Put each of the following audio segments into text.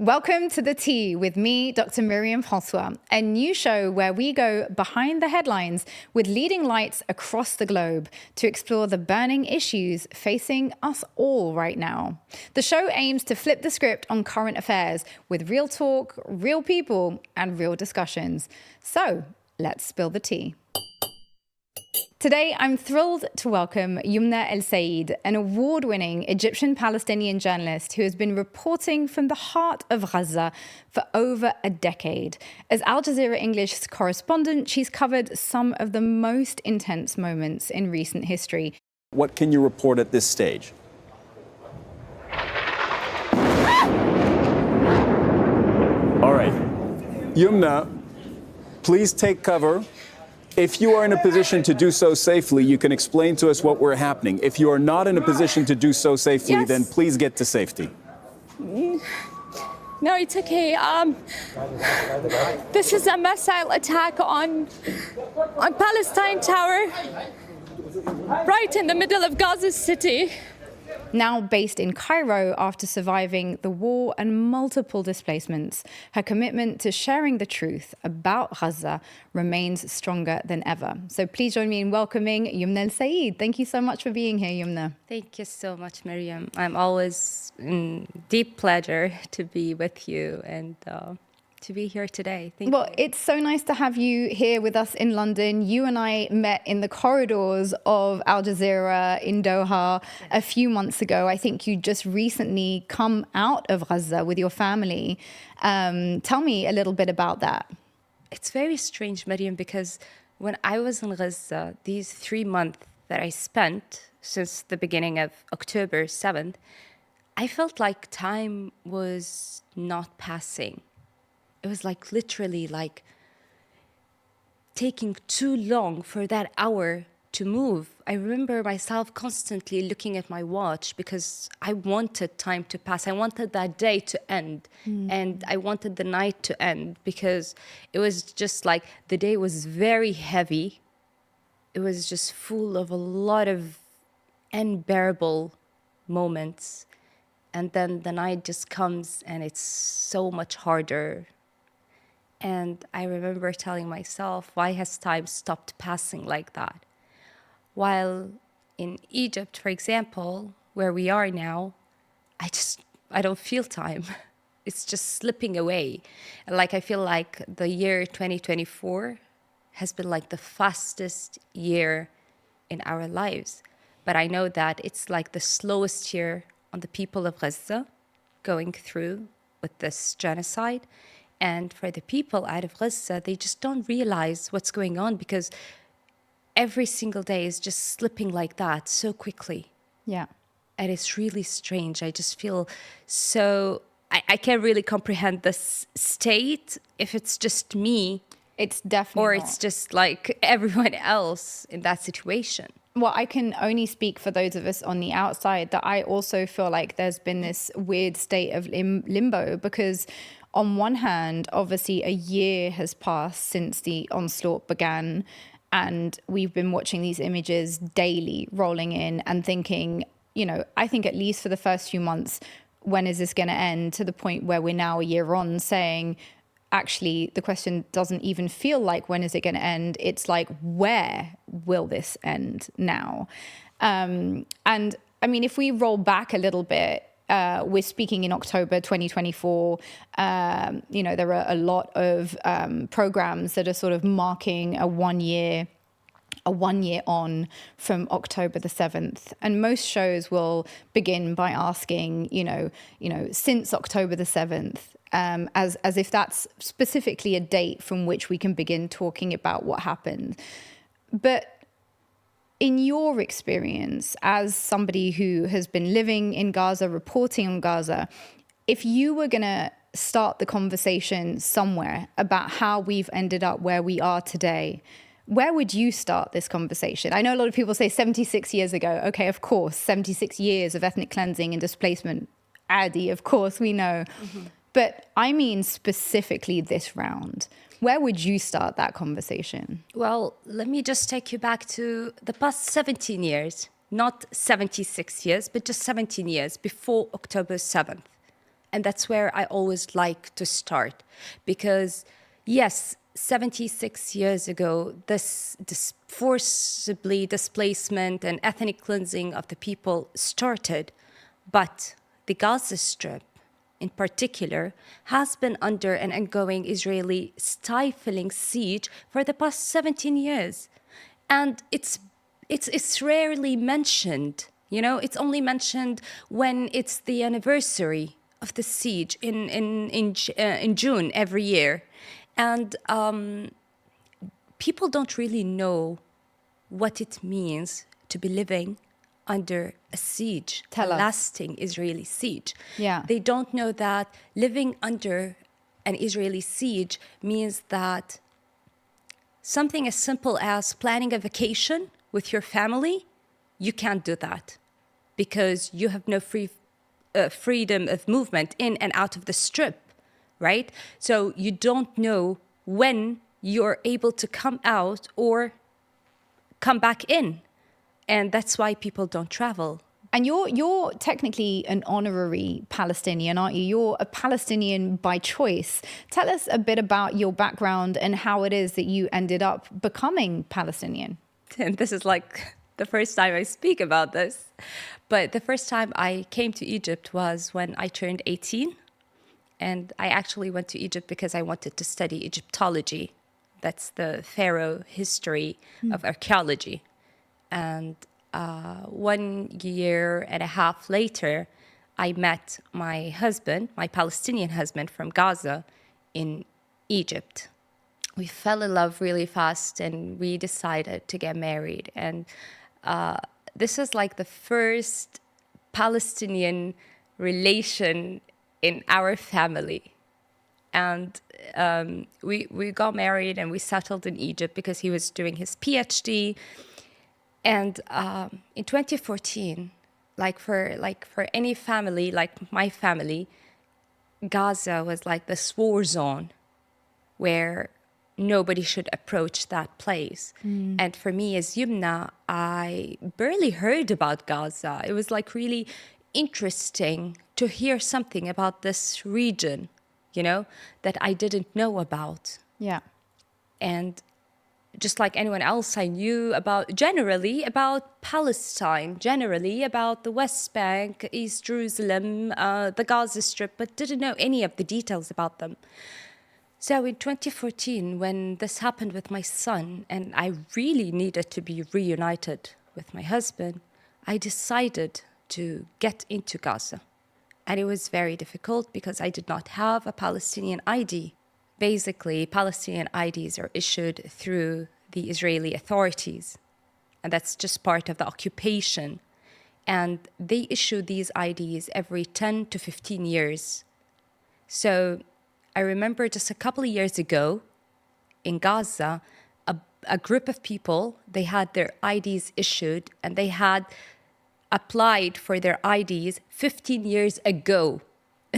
Welcome to The Tea with me, Dr. Myriam Francois, a new show where we go behind the headlines with leading lights across the globe to explore the burning issues facing us all right now. The show aims to flip the script on current affairs with real talk, real people, and real discussions. So let's spill the tea. Today, I'm thrilled to welcome Youmna ElSayed, an award-winning Egyptian-Palestinian journalist who has been reporting from the heart of Gaza for over a decade. As Al Jazeera English correspondent, she's covered some of the most intense moments in recent history. What can you report at this stage? All right. Yumna, please take cover. If you are in a position to do so safely, you can explain to us what we're happening. If you are not in a position to do so safely, then please get to safety. No, it's okay. This is a missile attack on Palestine Tower, right in the middle of Gaza City. Now based in Cairo after surviving the war and multiple displacements, her commitment to sharing the truth about Gaza remains stronger than ever. So please join me in welcoming Youmna ElSayed. Thank you so much for being here, Youmna. Thank you so much, Myriam. I'm always in deep pleasure to be with you and to be here today. Thank you. It's so nice to have you here with us in London. You and I met in the corridors of Al Jazeera in Doha a few months ago. I think you just recently come out of Gaza with your family. Tell me a little bit about that. It's very strange, Myriam, because when I was in Gaza, these 3 months that I spent since the beginning of October 7th, I felt like time was not passing. It was like literally like taking too long for that hour to move. I remember myself constantly looking at my watch because I wanted time to pass. I wanted that day to end and I wanted the night to end because it was just like the day was very heavy. It was just full of a lot of unbearable moments. And then the night just comes and it's so much harder. And I remember telling myself, why has time stopped passing like that? While in Egypt, for example, where we are now, I don't feel time. It's just slipping away. Like I feel like the year 2024 has been like the fastest year in our lives. But I know that it's like the slowest year on the people of Gaza going through with this genocide. And for the people out of Gaza, they just don't realize what's going on because every single day is just slipping like that so quickly. Yeah. And it's really strange. I just feel so... I can't really comprehend this state if it's just me. It's definitely or not. It's just like everyone else in that situation. Well, I can only speak for those of us on the outside that I also feel like there's been this weird state of limbo because on one hand, obviously a year has passed since the onslaught began and we've been watching these images daily rolling in and thinking, you know, I think at least for the first few months, when is this going to end, to the point where we're now a year on saying, actually, the question doesn't even feel like when is it going to end? It's like, where will this end now? And I mean, if we roll back a little bit, we're speaking in October 2024. You know, there are a lot of programs that are sort of marking a one year on from October the 7th. And most shows will begin by asking, you know, since October the 7th, as if that's specifically a date from which we can begin talking about what happened. But in your experience, as somebody who has been living in Gaza, reporting on Gaza, if you were going to start the conversation somewhere about how we've ended up where we are today, where would you start this conversation? I know a lot of people say 76 years ago. Okay, of course, 76 years of ethnic cleansing and displacement. Adi, of course, we know. Mm-hmm. But I mean specifically this round. Where would you start that conversation? Well, let me just take you back to the past 17 years, not 76 years, but just 17 years before October 7th. And that's where I always like to start. Because, yes, 76 years ago, this forcibly displacement and ethnic cleansing of the people started. But the Gaza Strip, in particular, has been under an ongoing Israeli stifling siege for the past 17 years. And it's rarely mentioned. You know, it's only mentioned when it's the anniversary of the siege in June every year. And people don't really know what it means to be living under a siege, a lasting Israeli siege. Yeah. They don't know that living under an Israeli siege means that something as simple as planning a vacation with your family, you can't do that because you have no freedom of movement in and out of the Strip, right? So you don't know when you're able to come out or come back in. And that's why people don't travel. And you're technically an honorary Palestinian, aren't you? You're a Palestinian by choice. Tell us a bit about your background and how it is that you ended up becoming Palestinian. And this is like the first time I speak about this. But the first time I came to Egypt was when I turned 18. And I actually went to Egypt because I wanted to study Egyptology. That's the pharaoh history of archaeology. And 1 year and a half later, I met my husband, my Palestinian husband from Gaza in Egypt. We fell in love really fast and we decided to get married. And this is like the first Palestinian relation in our family. And we got married and we settled in Egypt because he was doing his PhD. And in 2014, like for any family, like my family, Gaza was like this war zone where nobody should approach that place. And for me as Yumna, I barely heard about Gaza. It was like really interesting to hear something about this region, you know, that I didn't know about. Yeah. And just like anyone else, I knew generally about Palestine, generally about the West Bank, East Jerusalem, the Gaza Strip, but didn't know any of the details about them. So in 2014, when this happened with my son, and I really needed to be reunited with my husband, I decided to get into Gaza. And it was very difficult because I did not have a Palestinian ID. Basically, Palestinian IDs are issued through the Israeli authorities, and that's just part of the occupation. And they issue these IDs every 10 to 15 years. So I remember just a couple of years ago in Gaza, a group of people, they had their IDs issued and they had applied for their IDs 15 years ago.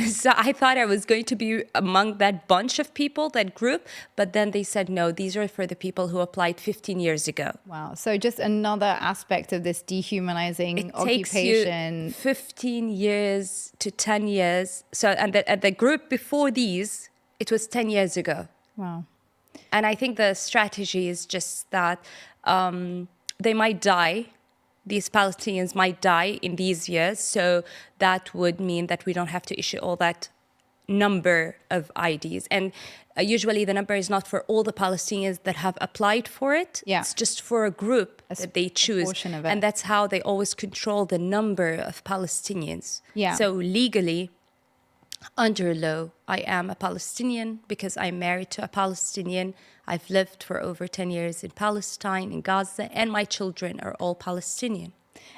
So I thought I was going to be among that bunch of people, that group, but then they said, no, these are for the people who applied 15 years ago. Wow. So just another aspect of this dehumanizing It occupation. takes you 15 years to 10 years. So, and the group before these, it was 10 years ago. Wow. And I think the strategy is just that they might die. These Palestinians might die in these years, so that would mean that we don't have to issue all that number of IDs. And usually the number is not for all the Palestinians that have applied for it. Yeah. It's just for a group that they choose. Portion of it. And that's how they always control the number of Palestinians. Yeah. So legally, under law, I am a Palestinian because I'm married to a Palestinian. I've lived for over 10 years in Palestine, in Gaza, and my children are all Palestinian.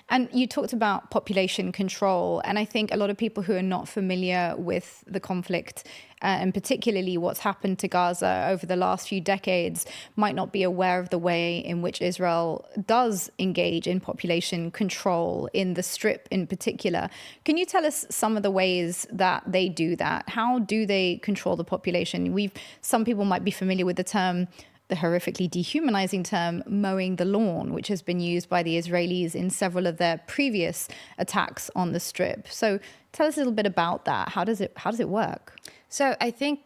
And you talked about population control. And I think a lot of people who are not familiar with the conflict, and particularly what's happened to Gaza over the last few decades, might not be aware of the way in which Israel does engage in population control in the Strip in particular. Can you tell us some of the ways that they do that? How do they control the population? Some people might be familiar with the term, the horrifically dehumanizing term, mowing the lawn, which has been used by the Israelis in several of their previous attacks on the Strip. So Tell us a little bit about that. How does it work? So I think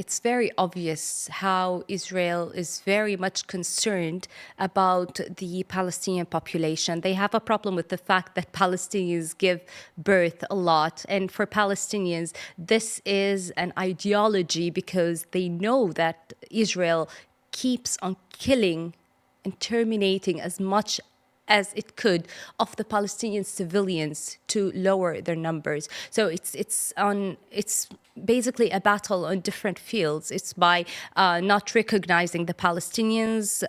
it's very obvious how Israel is very much concerned about the Palestinian population. They have a problem with the fact that Palestinians give birth a lot. And for Palestinians, this is an ideology because they know that Israel keeps on killing and terminating as much as it could of the Palestinian civilians to lower their numbers. So it's basically a battle on different fields. It's by not recognizing the Palestinians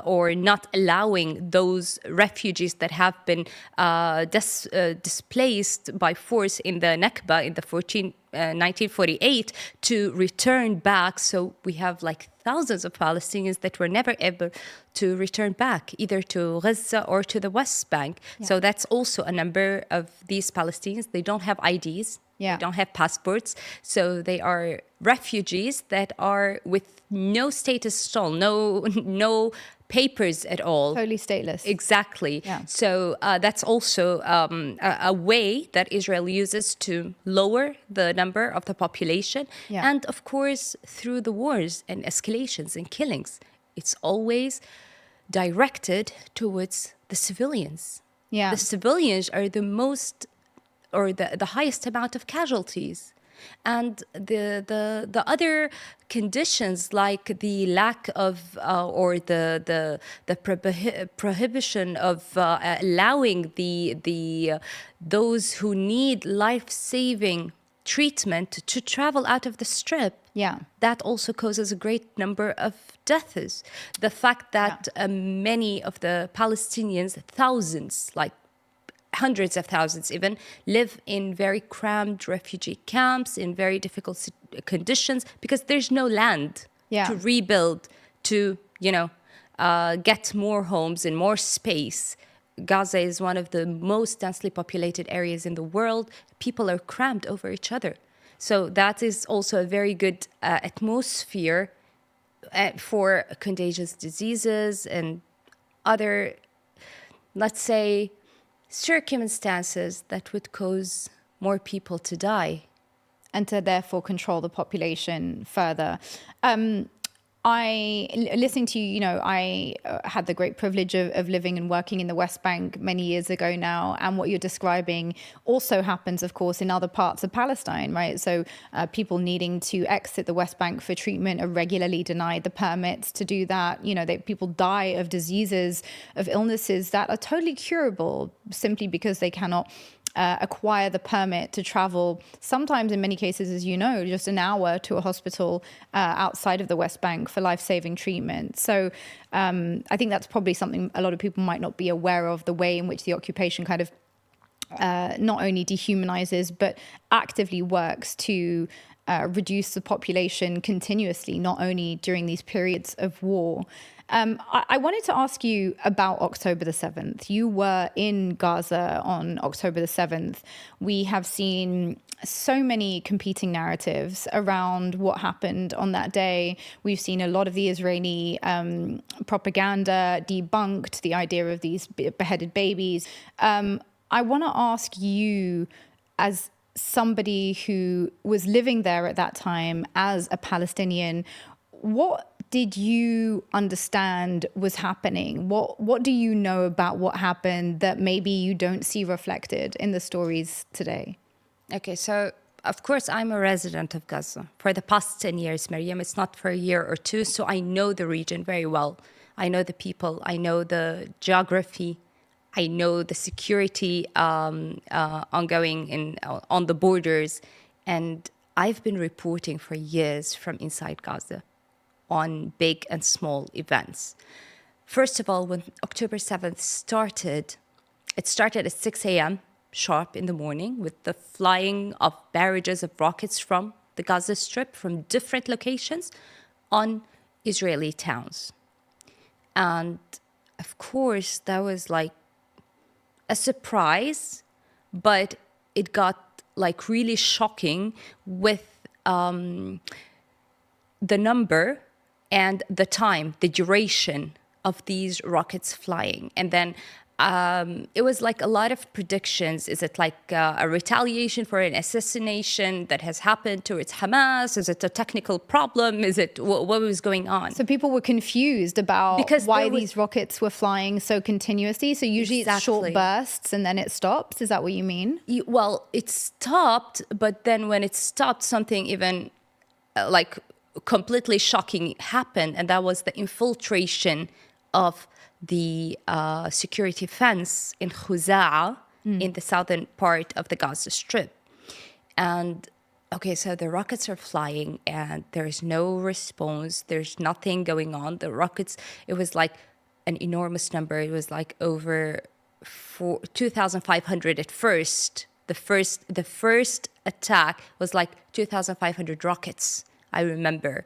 or not allowing those refugees that have been displaced by force in the Nakba in the 1948 to return back. So we have like thousands of Palestinians that were never able to return back either to Gaza or to the West Bank. Yeah. So that's also a number of these Palestinians. They don't have IDs. Yeah. They don't have passports. So they are refugees that are with no status at all, no papers at all. Totally stateless. Exactly. Yeah. So that's also a way that Israel uses to lower the number of the population. Yeah. And of course, through the wars and escalations and killings, it's always directed towards the civilians. Yeah. The civilians are the most or the highest amount of casualties. And the other conditions like the lack of or the prohibition of allowing those who need life-saving treatment to travel out of the strip. Yeah, that also causes a great number of deaths. The fact that many of the Palestinians, thousands, like hundreds of thousands even, live in very cramped refugee camps in very difficult conditions because there's no land to rebuild, to, get more homes and more space. Gaza is one of the most densely populated areas in the world. People are crammed over each other. So that is also a very good atmosphere for contagious diseases and other, let's say, circumstances that would cause more people to die. And to therefore control the population further. Listening to you, I had the great privilege of living and working in the West Bank many years ago now. And what you're describing also happens, of course, in other parts of Palestine, right? So people needing to exit the West Bank for treatment are regularly denied the permits to do that. People die of diseases, of illnesses that are totally curable simply because they cannot acquire the permit to travel, sometimes in many cases, as you know, just an hour to a hospital outside of the West Bank for life-saving treatment. So I think that's probably something a lot of people might not be aware of, the way in which the occupation kind of not only dehumanizes, but actively works to reduce the population continuously, not only during these periods of war. I wanted to ask you about October the 7th. You were in Gaza on October the 7th. We have seen so many competing narratives around what happened on that day. We've seen a lot of the Israeli propaganda debunked, the idea of these beheaded babies. I want to ask you, as somebody who was living there at that time as a Palestinian, what did you understand was happening? What do you know about what happened that maybe you don't see reflected in the stories today? Okay, so of course I'm a resident of Gaza for the past 10 years, Myriam. It's not for a year or two, so I know the region very well. I know the people, I know the geography, I know the security ongoing on the borders, and I've been reporting for years from inside Gaza on big and small events. First of all, when October 7th started, it started at 6 a.m. sharp in the morning with the flying of barrages of rockets from the Gaza Strip from different locations on Israeli towns. And of course, that was like a surprise, but it got like really shocking with the number and the time, the duration of these rockets flying. And then it was like a lot of predictions. Is it like a retaliation for an assassination that has happened towards Hamas? Is it a technical problem? Is it what was going on? So people were confused about Because why these rockets were flying so continuously. So usually it's short Exactly. bursts and then it stops. Is that what you mean? Well, it stopped, but then when it stopped, something even like completely shocking happened, and that was the infiltration of the security fence in Khuza'a, in the southern part of the Gaza Strip. And okay, so the rockets are flying and there's no response. There's nothing going on. The rockets, it was like an enormous number. It was like over 2,500 at first. The first attack was like 2,500 rockets, I remember.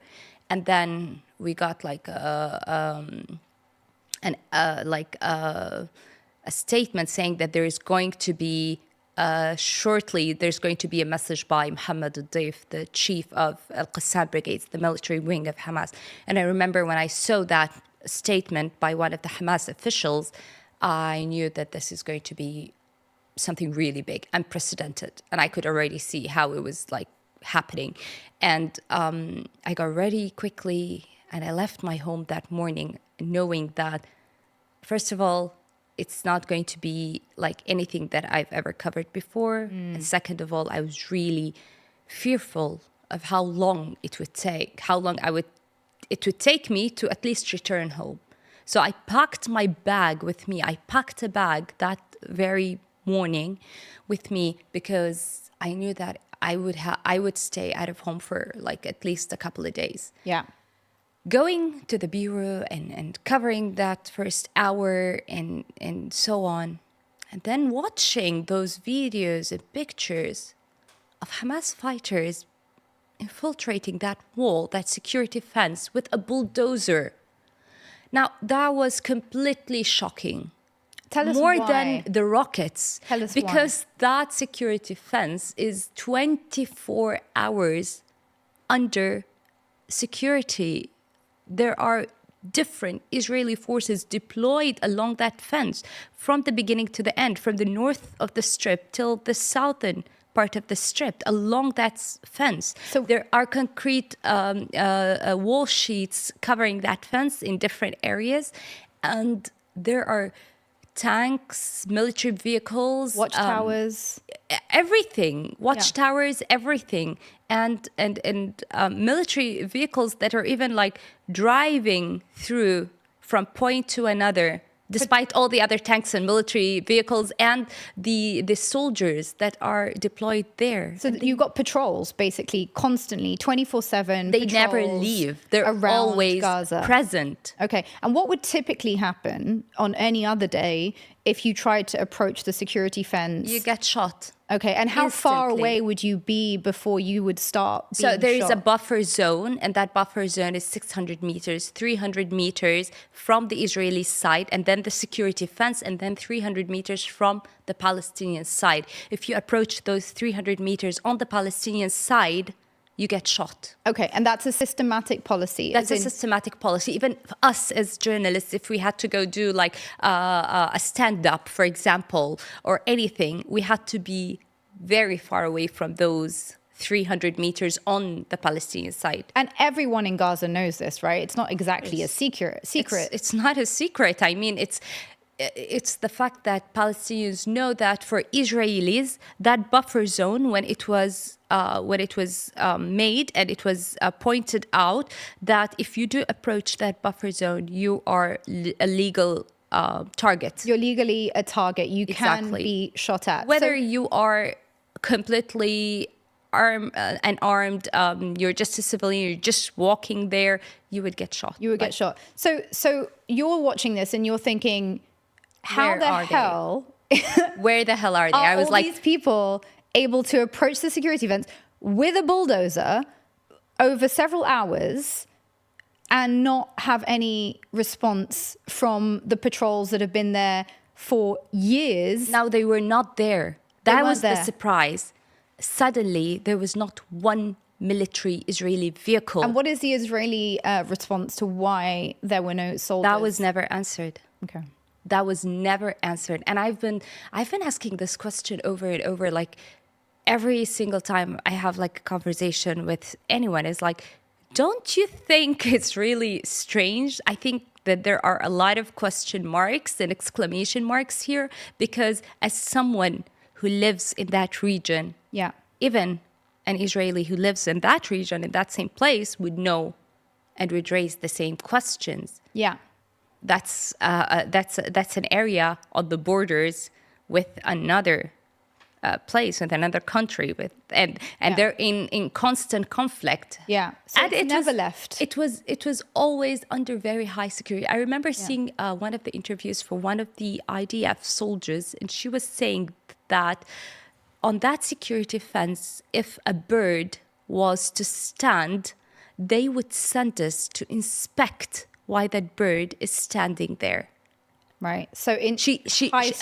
And then we got like a statement saying that there is going to be shortly, there's going to be a message by Mohammed al-Daif, the chief of Al-Qassam Brigades, the military wing of Hamas. And I remember when I saw that statement by one of the Hamas officials, I knew that this is going to be something really big, unprecedented. And I could already see how it was like happening. And I got ready quickly and I left my home that morning knowing that, first of all, it's not going to be like anything that I've ever covered before. And second of all, I was really fearful of how long it would take, it would take me to at least return home. So I packed my bag with me. I packed a bag that very morning with me because I knew that I would stay out of home for like at least a couple of days. Yeah. Going to the bureau and covering that first hour and so on, and then watching those videos and pictures of Hamas fighters infiltrating that wall, that security fence with a bulldozer. Now, that was completely shocking. Tell us More why. than the rockets. Tell us why. Because that security fence is 24 hours under security. There are different Israeli forces deployed along that fence from the beginning to the end, from the north of the strip till the southern part of the strip, along that fence. So there are concrete wall sheets covering that fence in different areas, and there are tanks, military vehicles, watchtowers, everything, watchtowers, everything, and military vehicles that are even like driving through from point to another, despite all the other tanks and military vehicles and the soldiers that are deployed there. So you've got patrols basically constantly, 24/7. They never leave. They're around always Gaza. present. Okay. And what would typically happen on any other day if you tried to approach the security fence? You get shot. Okay. And how far instantly. away would you be before you would start being So there is a shot? buffer zone, and that buffer zone is 600 meters, 300 meters from the Israeli side, and then the security fence, and then 300 meters from the Palestinian side. If you approach those 300 meters on the Palestinian side, you get shot. Okay. And that's a systematic policy. That's as a in- systematic policy. Even us as journalists, if we had to go do like a stand-up, for example, or anything, we had to be very far away from those 300 meters on the Palestinian side. And everyone in Gaza knows this, right? It's not exactly a secret. It's not a secret. I mean, it's the fact that Palestinians know that for Israelis, that buffer zone, when it was made and it was pointed out, that if you do approach that buffer zone, you are a legal target. You're legally a target. You can Exactly. be shot at. Whether you are completely unarmed, you're just a civilian, you're just walking there, you would get shot. You would get shot. So you're watching this and you're thinking, how Where the are they? hell Where the hell are they? are I was all like, these people able to approach the security fence with a bulldozer over several hours and not have any response from the patrols that have been there for years? now they were not there. They That weren't was the there. surprise. Suddenly, there was not one military Israeli vehicle. And what is the Israeli response to why there were no soldiers? That was never answered. Okay. that was never answered. And I've been asking this question over and over, like every single time I have like a conversation with anyone, is like, don't you think it's really strange? I think that there are a lot of question marks and exclamation marks here, because as someone who lives in that region, Yeah. even an Israeli who lives in that region, in that same place, would know and would raise the same questions. Yeah. That's an area on the borders with another place, with another country, and they're in constant conflict. Yeah. So And it's it never was, left. It was always under very high security. I remember seeing one of the interviews for one of the IDF soldiers, and she was saying that on that security fence, if a bird was to stand, they would send us to inspect why that bird is standing there. Right. So in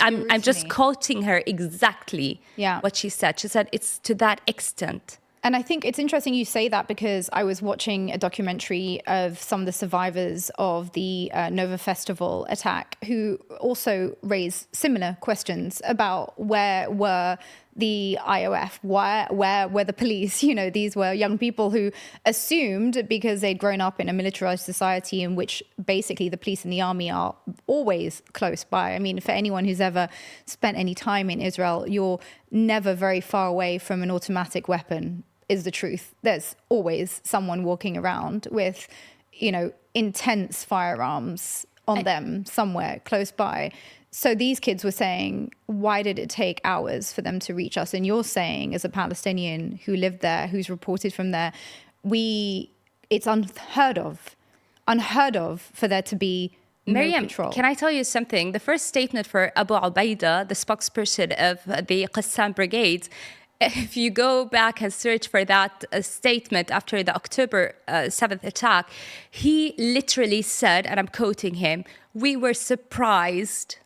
I'm just quoting her exactly Yeah. what she said. She said it's to that extent. And I think it's interesting you say that, because I was watching a documentary of some of the survivors of the Nova Festival attack, who also raised similar questions about where were the IOF, where were the police? You know, these were young people who assumed, because they'd grown up in a militarized society in which basically the police and the army are always close by. I mean, for anyone who's ever spent any time in Israel, you're never very far away from an automatic weapon, is the truth. There's always someone walking around with, you know, intense firearms on them somewhere close by. So these kids were saying, why did it take hours for them to reach us? And you're saying, as a Palestinian who lived there, who's reported from there, it's unheard of for there to be Myriam, no patrol. can I tell you something? The first statement for Abu Ubaida, the spokesperson of the Qassam Brigade, if you go back and search for that statement after the October 7th attack, he literally said, and I'm quoting him, "We were surprised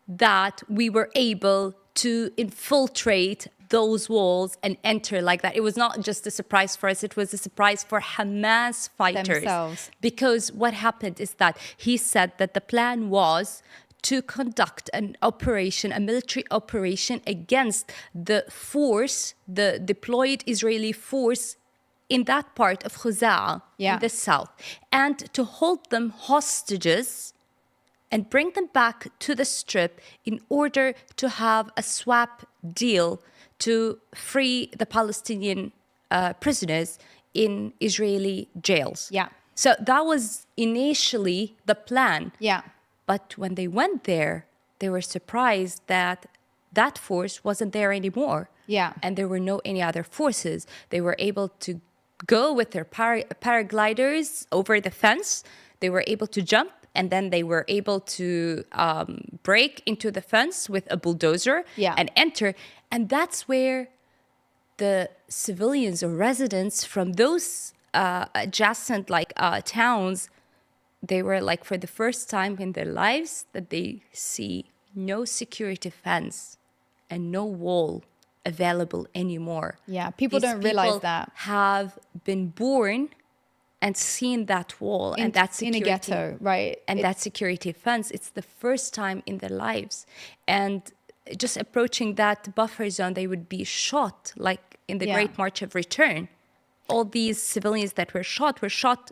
that we were able to infiltrate those walls and enter like that. It was not just a surprise for us, it was a surprise for Hamas fighters." Themselves. Because what happened is that he said that the plan was to conduct an operation, a military operation against the force, the deployed Israeli force in that part of Khuza'a, in the south, and to hold them hostages and bring them back to the strip in order to have a swap deal to free the Palestinian prisoners in Israeli jails. Yeah. So that was initially the plan. Yeah. But when they went there, they were surprised that that force wasn't there anymore. Yeah. And there were no any other forces. They were able to go with their paragliders over the fence. They were able to jump, and then they were able to break into the fence with a bulldozer and enter. And that's where the civilians or residents from those adjacent towns, they were like, for the first time in their lives, that they see no security fence and no wall available anymore. Yeah, people These don't realize people that. have been born and seen that wall and that security, in a ghetto, right? And that security fence. It's the first time in their lives. And just approaching that buffer zone, they would be shot, like in the Great March of Return. All these civilians that were shot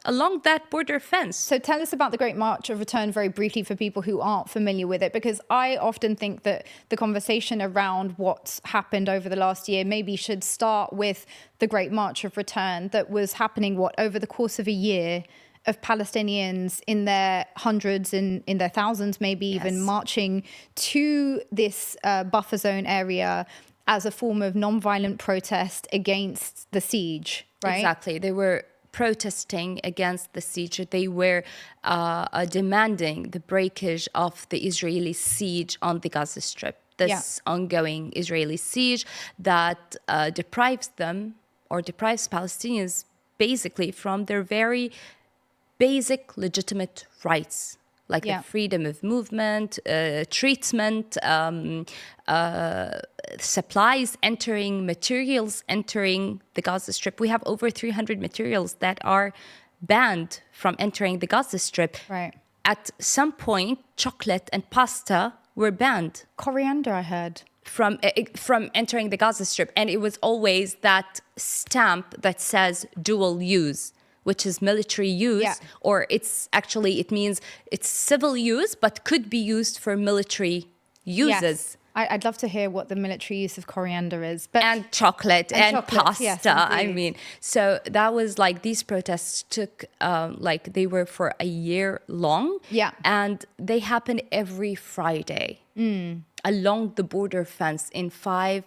along that border fence. So tell us about the Great March of Return very briefly for people who aren't familiar with it, because I often think that the conversation around what's happened over the last year maybe should start with the Great March of Return that was happening, over the course of a year, of Palestinians in their hundreds and in their thousands, maybe even marching to this buffer zone area as a form of non-violent protest against the siege, right? Exactly. They were protesting against the siege. They were demanding the breakage of the Israeli siege on the Gaza Strip. This ongoing Israeli siege that deprives them, or deprives Palestinians, basically from their very basic legitimate rights, like the freedom of movement, treatment, supplies entering, materials entering the Gaza Strip. We have over 300 materials that are banned from entering the Gaza Strip. Right. at some point, chocolate and pasta were banned Coriander, I heard. from entering the Gaza Strip. And it was always that stamp that says dual use, which is military use, Yeah. or it means it's civil use, but could be used for military uses. Yes. I'd love to hear what the military use of coriander is. But And chocolate and chocolate, pasta. yes, I indeed. mean, so that was like, these protests took, they were for a year long. Yeah. And they happened every Friday along the border fence in 5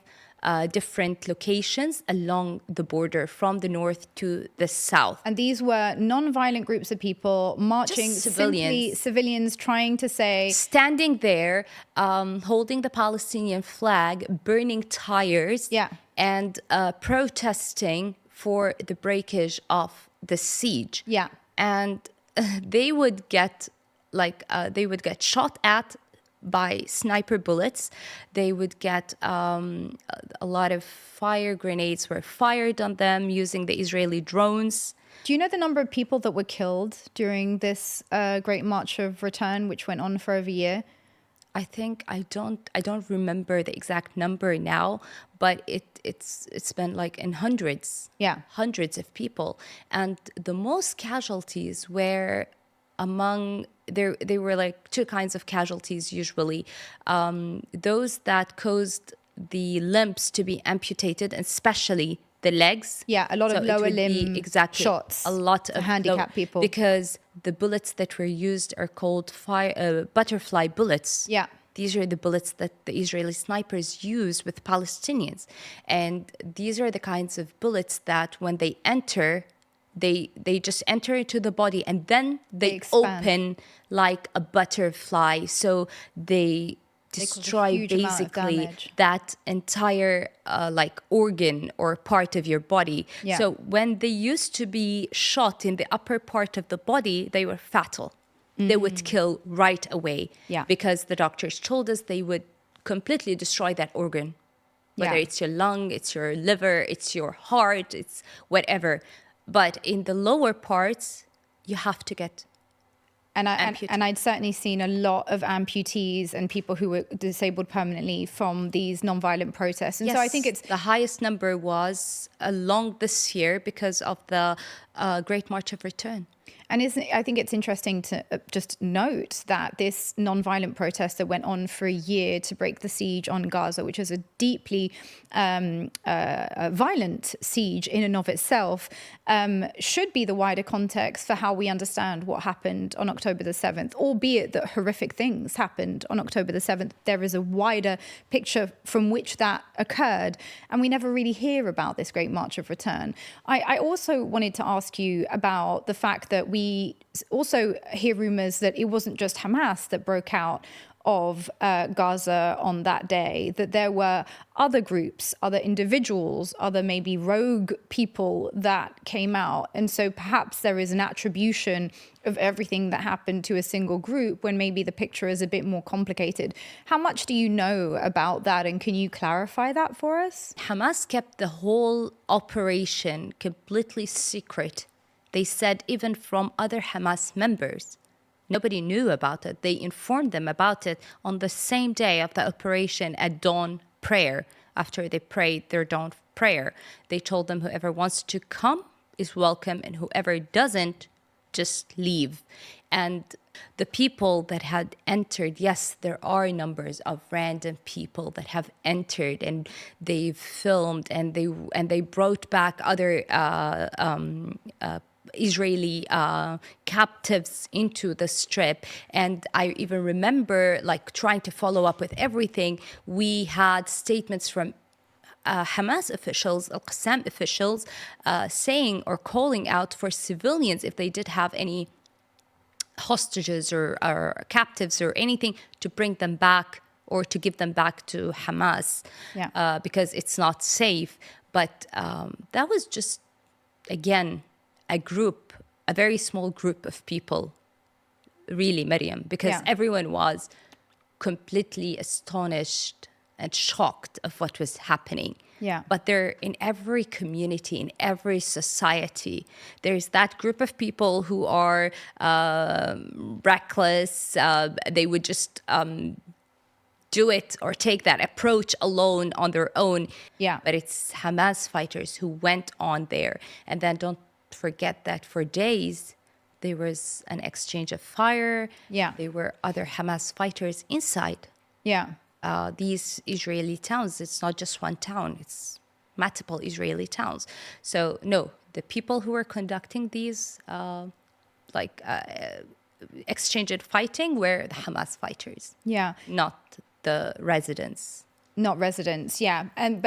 different locations along the border from the north to the south. And these were non-violent groups of people marching, Just simply civilians trying to say, Standing there, holding the Palestinian flag, burning tires, Yeah. and protesting for the breakage of the siege. Yeah. And they would get shot at by sniper bullets. They would get a lot of fire grenades were fired on them using the Israeli drones. do you know the number of people that were killed during this Great March of Return, which went on for over a year? I think I don't remember the exact number now, but it's been like in hundreds. Yeah. Hundreds of people. And the most casualties were there were like 2 kinds of casualties usually. Those that caused the limbs to be amputated, and especially the legs. Yeah, a lot of So it lower would be limb shots A lot for of handicapped people. because the bullets that were used are called butterfly bullets. Yeah. These are the bullets that the Israeli snipers use with Palestinians. And these are the kinds of bullets that when they enter, they just enter into the body, and then they expand. open like a butterfly. So they cause a destroy huge amount of basically damage. that entire like organ or part of your body. Yeah. So when they used to be shot in the upper part of the body, they were fatal. They would kill right away. Yeah. Because the doctors told us they would completely destroy that organ. Whether Yeah. it's your lung, it's your liver, it's your heart, it's whatever. But in the lower parts, you have to get And amputated. I'd certainly seen a lot of amputees and people who were disabled permanently from these non-violent protests. And so I think it's the highest number was along this year because of the Great March of Return. And I think it's interesting to just note that this non-violent protest that went on for a year to break the siege on Gaza, which is a deeply violent siege in and of itself, should be the wider context for how we understand what happened on October the 7th, albeit that horrific things happened on October the 7th. There is a wider picture from which that occurred, and we never really hear about this Great March of Return. I also wanted to ask you about the fact that we also hear rumors that it wasn't just Hamas that broke out of Gaza on that day, that there were other groups, other individuals, other maybe rogue people that came out. And so perhaps there is an attribution of everything that happened to a single group when maybe the picture is a bit more complicated. How much do you know about that? And can you clarify that for us? Hamas kept the whole operation completely secret. They said even from other Hamas members. Nobody knew about it. They informed them about it on the same day of the operation at dawn prayer. After they prayed their dawn prayer, they told them whoever wants to come is welcome, and whoever doesn't, just leave. And the people that had entered, yes, there are numbers of random people that have entered, and they filmed and they brought back other Israeli captives into the strip. And I even remember like trying to follow up with everything. We had statements from Hamas officials, Al-Qassam officials, saying or calling out for civilians if they did have any hostages or captives or anything, to bring them back or to give them back to Hamas, because it's not safe. But that was just, again, a very small group of people, really, Myriam, because everyone was completely astonished and shocked of what was happening. Yeah. But they're in every community, in every society. There's that group of people who are reckless. They would just do it or take that approach alone on their own. Yeah. But it's Hamas fighters who went on there. And then don't forget that for days, there was an exchange of fire. Yeah. There were other Hamas fighters inside Yeah. these Israeli towns. It's not just one town, it's multiple Israeli towns. So, no, the people who were conducting these exchange of fighting were the Hamas fighters, Yeah. not the residents. Not residents, yeah. And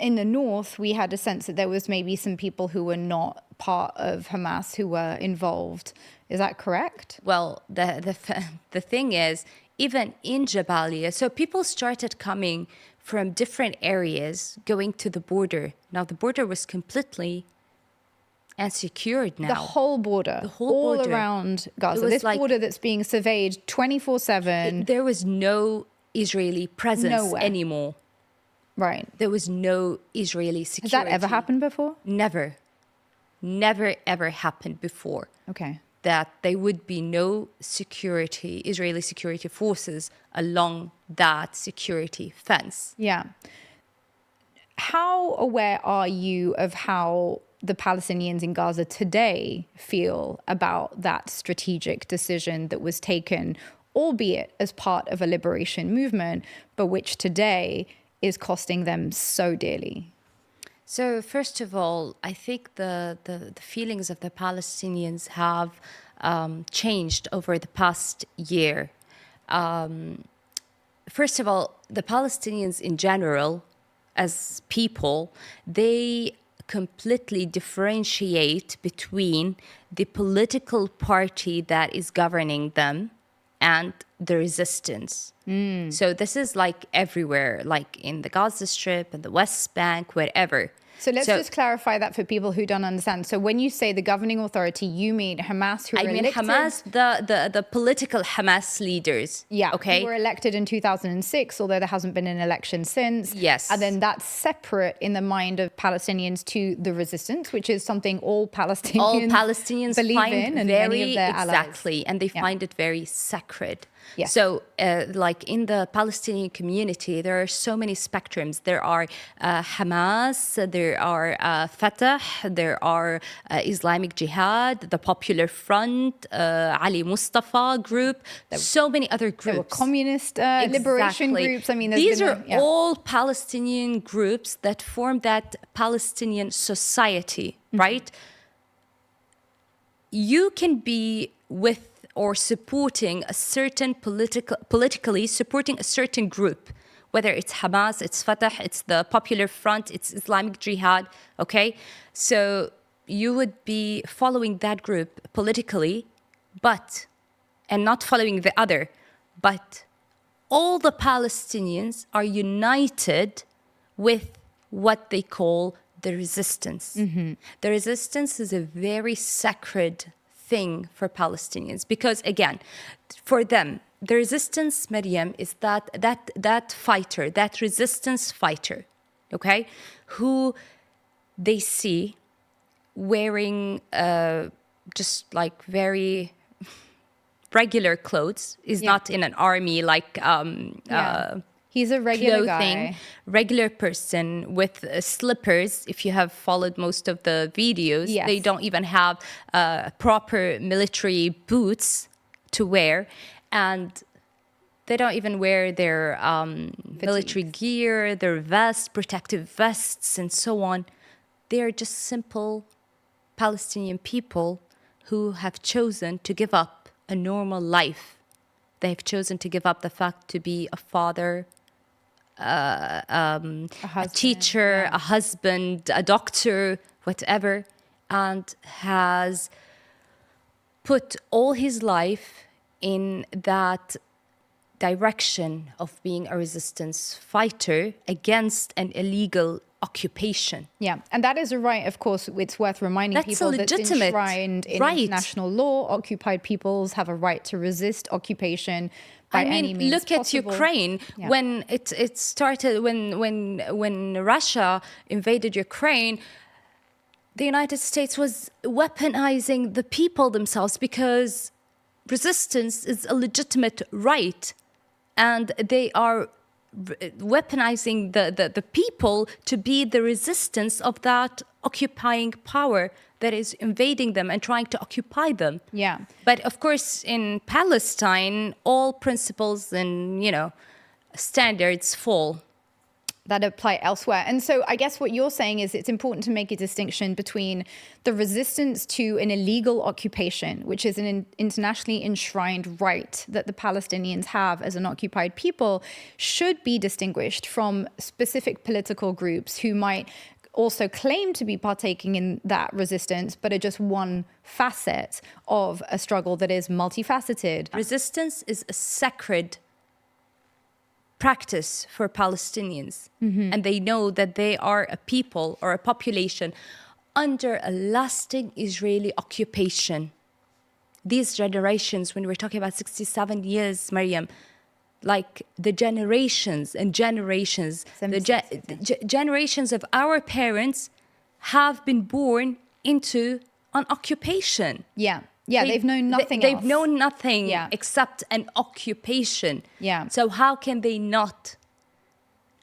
in the north, we had a sense that there was maybe some people who were not part of Hamas who were involved. Is that correct? Well, the thing is, even in Jabalia, so people started coming from different areas going to the border. Now the border was completely unsecured now. The whole border, all border. around Gaza. was This like- border that's being surveyed 24/7. There was no Israeli presence Nowhere. anymore. Right. There was no Israeli Has security. that ever happened before? Never. Never, ever happened before. Okay. That there would be no security, Israeli security forces along that security fence. Yeah. How aware are you of how the Palestinians in Gaza today feel about that strategic decision that was taken, albeit as part of a liberation movement, but which today is costing them so dearly? So first of all, I think the feelings of the Palestinians have changed over the past year. First of all, the Palestinians in general, as people, they completely differentiate between the political party that is governing them and the resistance. So this is like everywhere, like in the Gaza Strip and the West Bank, wherever. So let's just clarify that for people who don't understand. So when you say the governing authority, you mean Hamas, who were elected? Hamas, the political Hamas leaders. Yeah, okay. who were elected in 2006, although there hasn't been an election since. Yes. And then that's separate in the mind of Palestinians to the resistance, which is something all Palestinians believe find in and very many of their allies. exactly, and they find it very sacred. Yes. So, like in the Palestinian community, there are so many spectrums. There are Hamas, there are Fatah, there are Islamic Jihad, the Popular Front, Ali Mustafa group, so many other groups. There were communist liberation groups. I mean, these are all Palestinian groups that form that Palestinian society, right? You can be with or supporting a certain politically supporting a certain group, whether it's Hamas, it's Fatah, it's the Popular Front, it's Islamic Jihad, okay? So you would be following that group politically, and not following the other, but all the Palestinians are united with what they call the resistance. The resistance is a very sacred thing for Palestinians because, again, for them, the resistance, Myriam, is that fighter, that resistance fighter, okay, who they see wearing just like very regular clothes, is not in an army like he's a regular clothing, guy. regular person with slippers. If you have followed most of the videos, Yes. they don't even have proper military boots to wear, and they don't even wear their military gear, their vests, protective vests, and so on. They are just simple Palestinian people who have chosen to give up a normal life. They've chosen to give up the fact to be a father, a teacher, a husband, a doctor, whatever, and has put all his life in that direction of being a resistance fighter against an illegal occupation. Yeah, and that is a right, of course, it's worth reminding That's people a that's legitimate enshrined in right. international law. Occupied peoples have a right to resist occupation. by any means look at possible. Ukraine. Yeah. When it started, when Russia invaded Ukraine, the United States was weaponizing the people themselves because resistance is a legitimate right, and they are weaponizing the people to be the resistance of that occupying power that is invading them and trying to occupy them. Yeah. But of course, in Palestine, all principles and, standards fall. That apply elsewhere. And so I guess what you're saying is it's important to make a distinction between the resistance to an illegal occupation, which is an internationally enshrined right that the Palestinians have as an occupied people, should be distinguished from specific political groups who might also claim to be partaking in that resistance, but are just one facet of a struggle that is multifaceted. Resistance is a sacred practice for Palestinians. And they know that they are a people or a population under a lasting Israeli occupation. These generations, when we're talking about 67 years, Myriam, like the generations and generations, generations of our parents have been born into an occupation. Yeah. Yeah, they've known nothing else. They've known nothing except an occupation. Yeah. So how can they not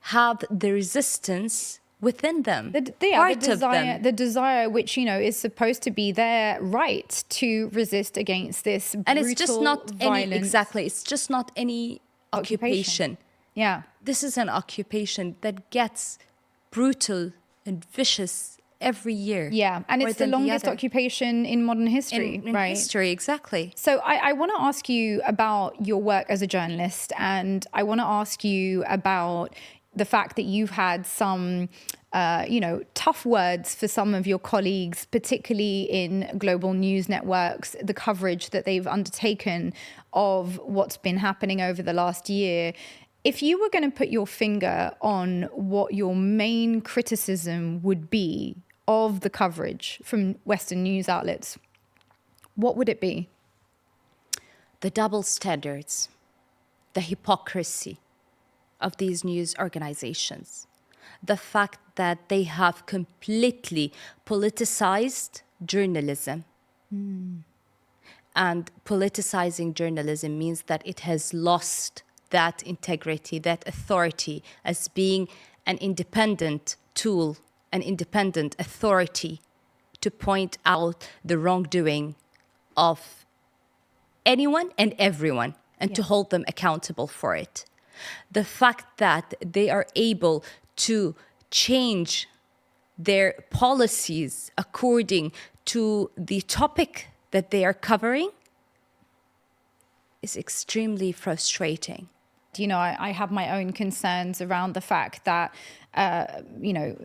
have the resistance within them? The desire, which, is supposed to be their right to resist against this brutal, and it's just not violent... it's just not any occupation. Yeah. This is an occupation that gets brutal and vicious every year. Yeah, and it's the longest occupation in modern history, in right? history, exactly. So I want to ask you about your work as a journalist, and I want to ask you about the fact that you've had some, tough words for some of your colleagues, particularly in global news networks, the coverage that they've undertaken of what's been happening over the last year. If you were going to put your finger on what your main criticism would be of the coverage from Western news outlets, what would it be? The double standards, the hypocrisy of these news organizations, the fact that they have completely politicized journalism. And politicizing journalism means that it has lost that integrity, that authority as being an independent tool, an independent authority to point out the wrongdoing of anyone and everyone and to hold them accountable for it. The fact that they are able to change their policies according to the topic that they are covering is extremely frustrating. I have my own concerns around the fact that,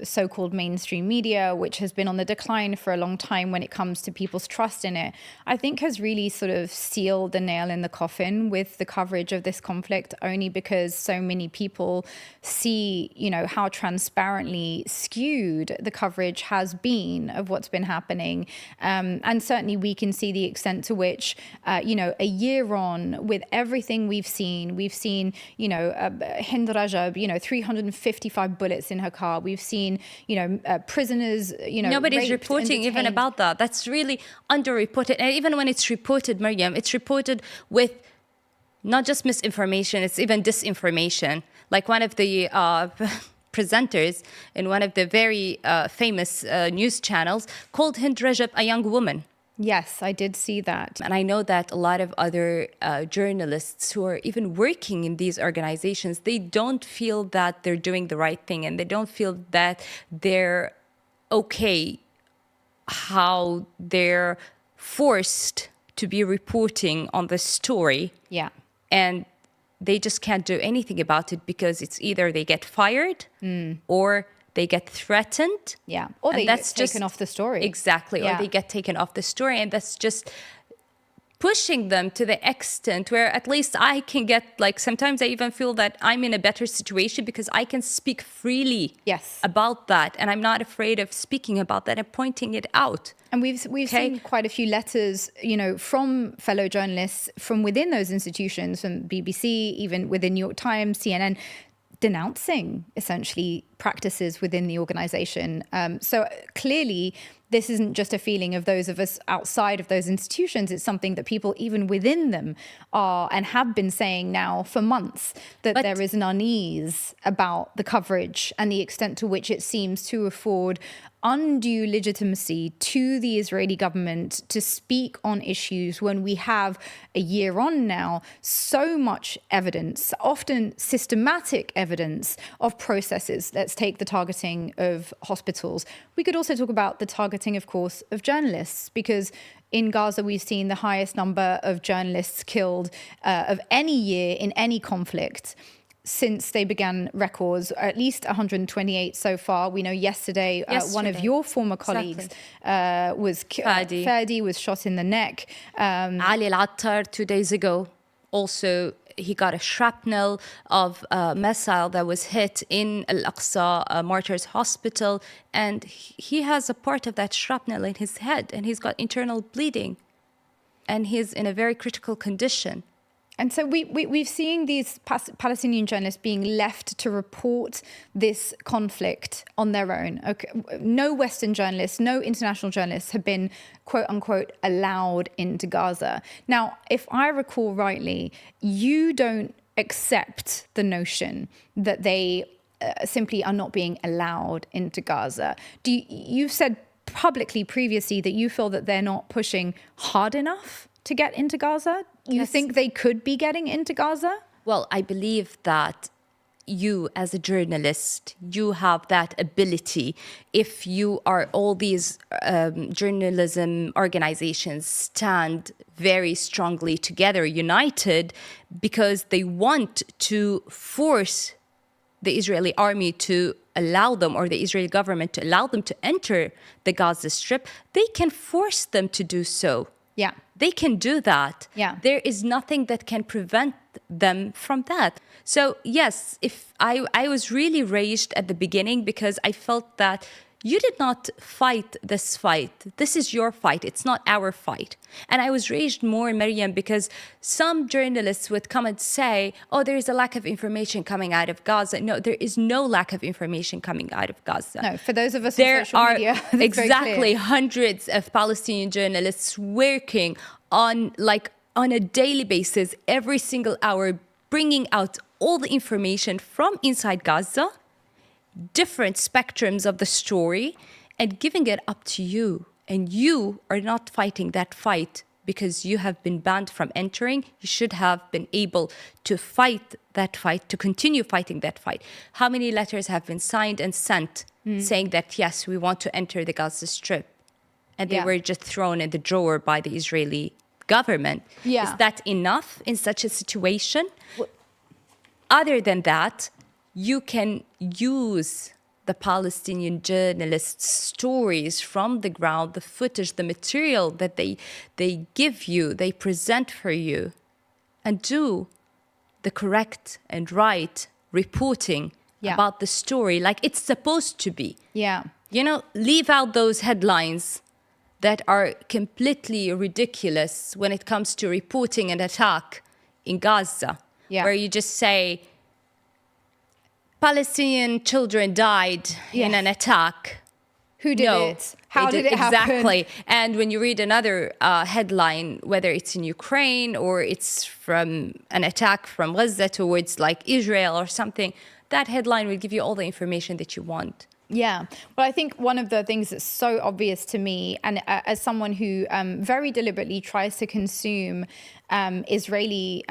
so-called mainstream media, which has been on the decline for a long time when it comes to people's trust in it, I think has really sort of sealed the nail in the coffin with the coverage of this conflict, only because so many people see, how transparently skewed the coverage has been of what's been happening. And certainly we can see the extent to which, a year on, with everything we've seen, Hind Rajab, 355 bullets in her car. We've seen, prisoners, nobody's raped, reporting even detained. about that. That's really underreported. And even when it's reported, Myriam, it's reported with not just misinformation, it's even disinformation. Like one of the presenters in one of the very famous news channels called Hind Rajab a young woman. Yes, I did see that. And I know that a lot of other journalists who are even working in these organizations, they don't feel that they're doing the right thing, and they don't feel that they're okay how they're forced to be reporting on the story. Yeah. And they just can't do anything about it because it's either they get fired or they get threatened. Yeah. Or they get taken off the story. Exactly. Yeah. Or they get taken off the story. And that's just pushing them to the extent where at least I can get, like, sometimes I even feel that I'm in a better situation because I can speak freely Yes. about that, and I'm not afraid of speaking about that and pointing it out. And we've seen quite a few letters, from fellow journalists from within those institutions, from BBC, even within New York Times, CNN, denouncing essentially practices within the organization. So clearly, this isn't just a feeling of those of us outside of those institutions. It's something that people even within them are and have been saying now for months, that there is an unease about the coverage and the extent to which it seems to afford undue legitimacy to the Israeli government to speak on issues when we have, a year on now, so much evidence, often systematic evidence of processes. Let's take the targeting of hospitals. We could also talk about the targeting, of course, of journalists, because in Gaza, we've seen the highest number of journalists killed of any year in any conflict since they began records, at least 128 so far. We know yesterday, one of your former colleagues was Fadi was shot in the neck. Ali Al-Attar 2 days ago, also he got a shrapnel of a missile that was hit in Al-Aqsa Martyrs Hospital, and he has a part of that shrapnel in his head, and he's got internal bleeding, and he's in a very critical condition. And so we've seen these Palestinian journalists being left to report this conflict on their own. Okay. No Western journalists, no international journalists have been, quote unquote, allowed into Gaza. Now, if I recall rightly, you don't accept the notion that they simply are not being allowed into Gaza. You've said publicly previously that you feel that they're not pushing hard enough to get into Gaza? You think they could be getting into Gaza? Well, I believe that you, as a journalist, you have that ability. If you are, all these journalism organizations stand very strongly together, united, because they want to force the Israeli army to allow them, or the Israeli government to allow them to enter the Gaza Strip, they can force them to do so. Yeah. They can do that. Yeah. There is nothing that can prevent them from that. So yes, if I was really raged at the beginning because I felt that you did not fight this fight. This is your fight. It's not our fight. And I was raged more, Myriam, because some journalists would come and say, oh, there is a lack of information coming out of Gaza. No, there is no lack of information coming out of Gaza. No, for those of us there on social media, are exactly hundreds of Palestinian journalists working on a daily basis, every single hour, bringing out all the information from inside Gaza, different spectrums of the story, and giving it up to you. And you are not fighting that fight because you have been banned from entering. You should have been able to fight that fight, to continue fighting that fight. How many letters have been signed and sent saying that, yes, we want to enter the Gaza Strip? And they were just thrown in the drawer by the Israeli government. Yeah. Is that enough in such a situation? Other than that, you can use the Palestinian journalists' stories from the ground, the footage, the material that they give you, they present for you, and do the correct and right reporting about the story like it's supposed to be. Yeah. You know, leave out those headlines that are completely ridiculous when it comes to reporting an attack in Gaza, where you just say, Palestinian children died in an attack. Who did it? How did it happen? Exactly. And when you read another headline, whether it's in Ukraine or it's from an attack from Gaza towards like Israel or something, that headline will give you all the information that you want. Yeah. Well, I think one of the things that's so obvious to me, and as someone who very deliberately tries to consume Israeli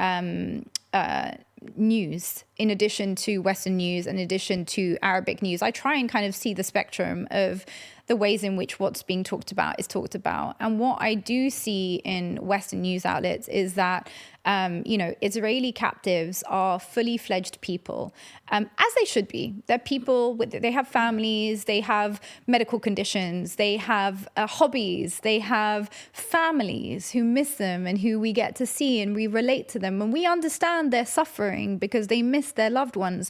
news in addition to Western news, in addition to Arabic news, I try and kind of see the spectrum of the ways in which what's being talked about is talked about. And what I do see in Western news outlets is that, Israeli captives are fully fledged people, as they should be. They're people, they have families, they have medical conditions, they have hobbies, they have families who miss them and who we get to see and we relate to them and we understand their suffering because they miss their loved ones.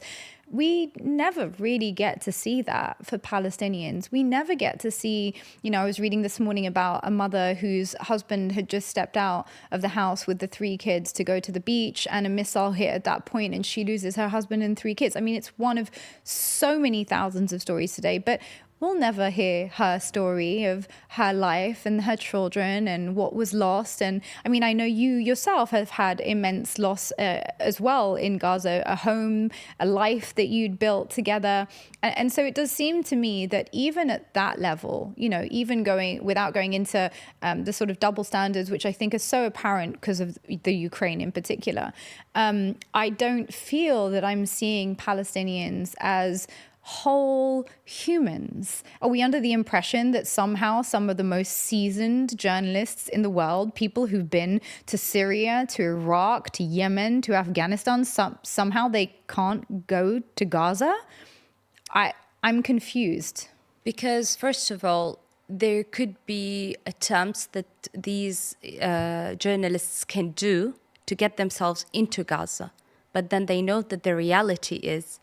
We never really get to see that for Palestinians. We never get to see, I was reading this morning about a mother whose husband had just stepped out of the house with the 3 kids to go to the beach, and a missile hit at that point and she loses her husband and 3 kids. I mean, it's one of so many thousands of stories today, but we'll never hear her story of her life and her children and what was lost. And I mean, I know you yourself have had immense loss as well in Gaza, a home, a life that you'd built together. And so it does seem to me that even at that level, even without going into the sort of double standards, which I think are so apparent because of the Ukraine in particular, I don't feel that I'm seeing Palestinians as whole humans. Are we under the impression that somehow some of the most seasoned journalists in the world, people who've been to Syria, to Iraq, to Yemen, to Afghanistan, somehow they can't go to Gaza? I'm confused. Because first of all, there could be attempts that these journalists can do to get themselves into Gaza. But then they know that the reality is,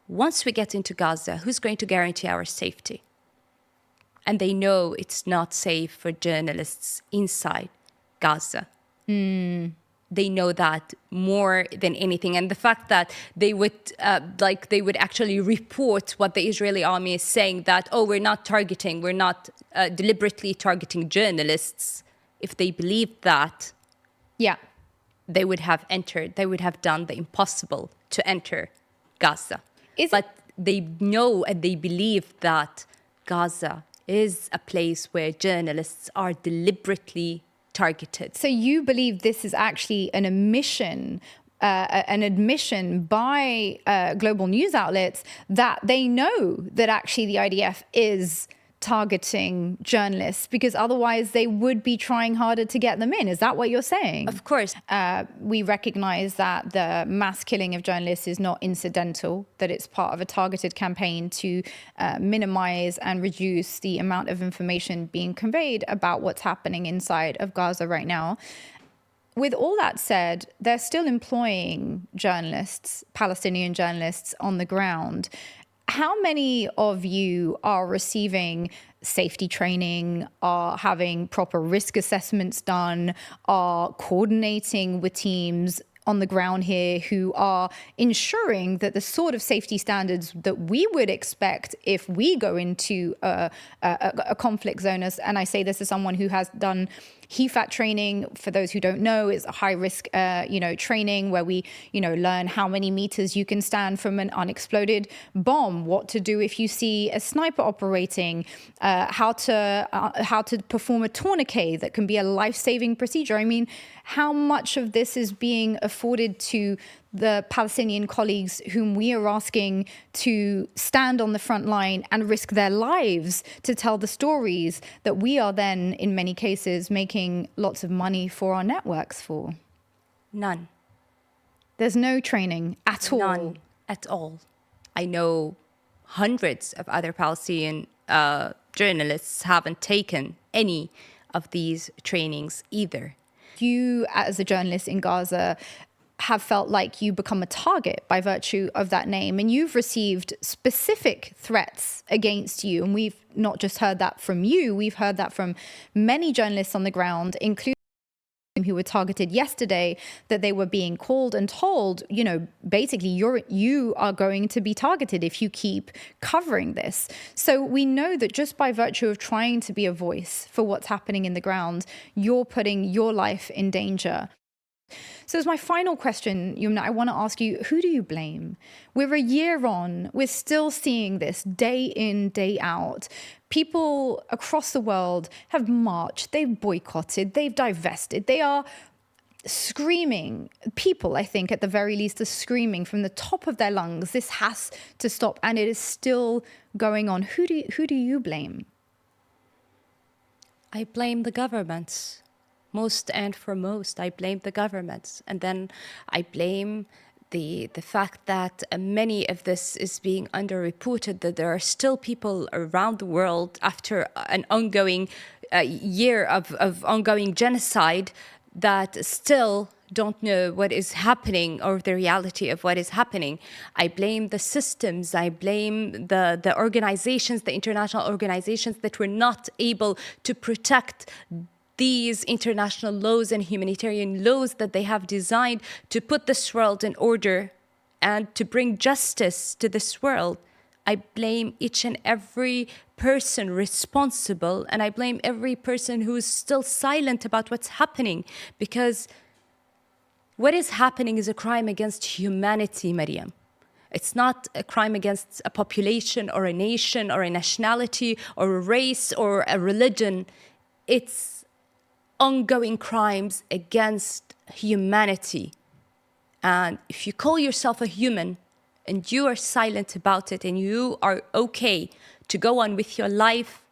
once we get into Gaza, who's going to guarantee our safety? And they know it's not safe for journalists inside Gaza. They know that more than anything. And the fact that they would actually report what the Israeli army is saying, that, we're not deliberately targeting journalists. If they believed that, they would have done the impossible to enter Gaza. But they know and they believe that Gaza is a place where journalists are deliberately targeted. So you believe this is actually an admission by global news outlets that they know that actually the IDF is targeting journalists, because otherwise they would be trying harder to get them in. Is that what you're saying? Of course. We recognize that the mass killing of journalists is not incidental, that it's part of a targeted campaign to minimize and reduce the amount of information being conveyed about what's happening inside of Gaza right now. With all that said, they're still employing journalists, Palestinian journalists on the ground. How many of you are receiving safety training, are having proper risk assessments done, are coordinating with teams on the ground here who are ensuring that the sort of safety standards that we would expect if we go into a conflict zone? And I say this as someone who has done HEFAT training. For those who don't know, is a high risk, training where we, learn how many meters you can stand from an unexploded bomb, what to do if you see a sniper operating, how to perform a tourniquet that can be a life-saving procedure. I mean, how much of this is being afforded to the Palestinian colleagues whom we are asking to stand on the front line and risk their lives to tell the stories that we are then, in many cases, making lots of money for our networks for? None. There's no training at all? None at all. I know hundreds of other Palestinian journalists haven't taken any of these trainings either. You, as a journalist in Gaza, have felt like you become a target by virtue of that name, and you've received specific threats against you. And we've not just heard that from you, we've heard that from many journalists on the ground, including who were targeted yesterday, that they were being called and told, basically you are going to be targeted if you keep covering this. So we know that just by virtue of trying to be a voice for what's happening in the ground, you're putting your life in danger. So as my final question, Yumna, I want to ask you, who do you blame? We're a year on, we're still seeing this day in, day out. People across the world have marched, they've boycotted, they've divested. They are screaming. People, I think, at the very least, are screaming from the top of their lungs, this has to stop, and it is still going on. Who do you blame? I blame the governments. Most and foremost, I blame the governments. And then I blame the fact that many of this is being underreported, that there are still people around the world after an ongoing year of ongoing genocide that still don't know what is happening or the reality of what is happening. I blame the systems. I blame the organizations, the international organizations that were not able to protect these international laws and humanitarian laws that they have designed to put this world in order and to bring justice to this world. I blame each and every person responsible, and I blame every person who is still silent about what's happening, because what is happening is a crime against humanity, Myriam. It's not a crime against a population or a nation or a nationality or a race or a religion. It's ongoing crimes against humanity. And if you call yourself a human and you are silent about it and you are okay to go on with your life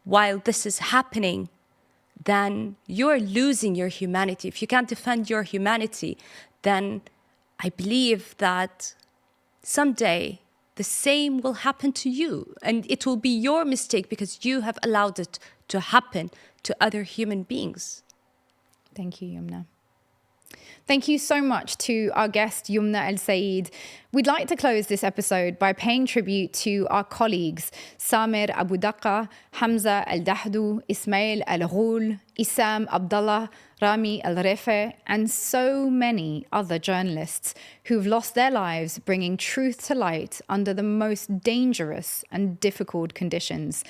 while this is happening, then you're losing your humanity. If you can't defend your humanity, then I believe that someday the same will happen to you. And it will be your mistake because you have allowed it to happen to other human beings. Thank you, Yumna. Thank you so much to our guest, Youmna ElSayed. We'd like to close this episode by paying tribute to our colleagues, Samir Abu Daqqa, Hamza Al-Dahdu, Ismail Al-Ghul, Issam Abdallah, Rami Al-Refe, and so many other journalists who've lost their lives bringing truth to light under the most dangerous and difficult conditions.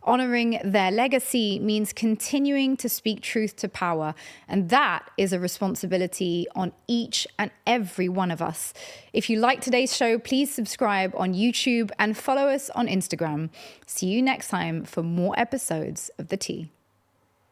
Honoring their legacy means continuing to speak truth to power, and that is a responsibility on each and every one of us. If you like today's show, please subscribe on YouTube and follow us on Instagram. See you next time for more episodes of The Tea.